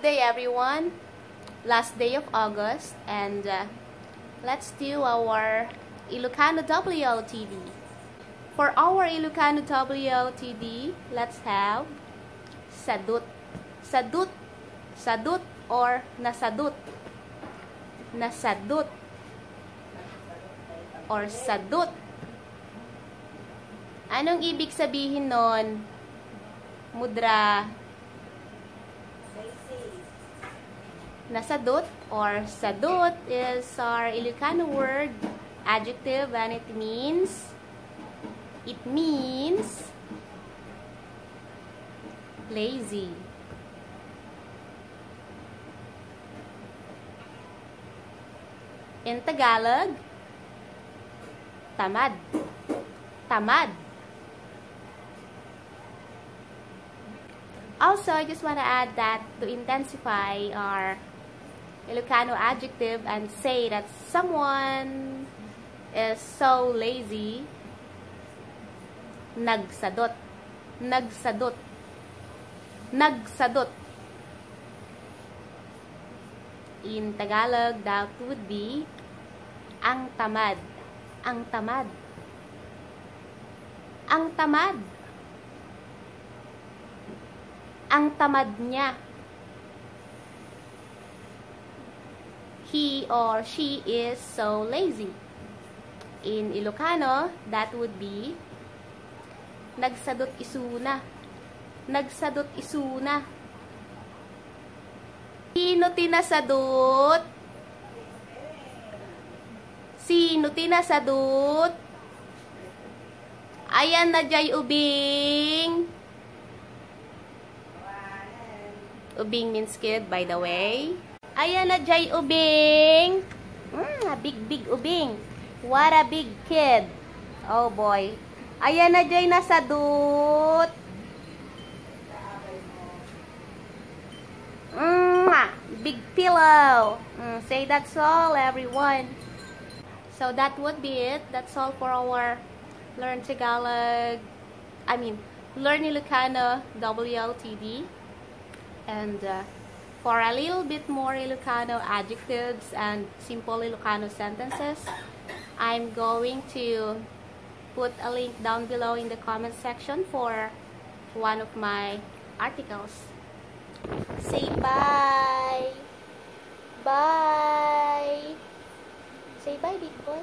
Day everyone, last day of August, and let's do our Ilocano WOTD. For our Ilocano WOTD, let's have Sadut, Sadut, Sadut or Nasadut, Nasadut or Sadut. Anong ibig sabihin nun? Mudra. Nasadut or Sadut is our Ilocano word, adjective, and it means lazy. In Tagalog, tamad. Tamad. Also, I just want to add that to intensify our Ilocano adjective and say that someone is so lazy, nagsadut. Nagsadut. Nagsadut. In Tagalog, that would be ang tamad. Ang tamad. Ang tamad. Ang tamad niya. He or she is so lazy. In Ilocano, that would be nagsadut isuna. Nagsadut isuna. Sino tinasadut? Sino tinasadut? Ayan na jay ubing. Ubing means kid, by the way. Ayan na jay ubing. A big ubing. What a big kid. Oh boy. Ayan na jay nasadut. Big pillow. Say that's all, everyone. So that would be it. That's all for our Learn Ilocano WOTD. And for a little bit more Ilocano adjectives and simple Ilocano sentences, I'm going to put a link down below in the comment section for one of my articles. Say bye. Bye. Say bye, big boy.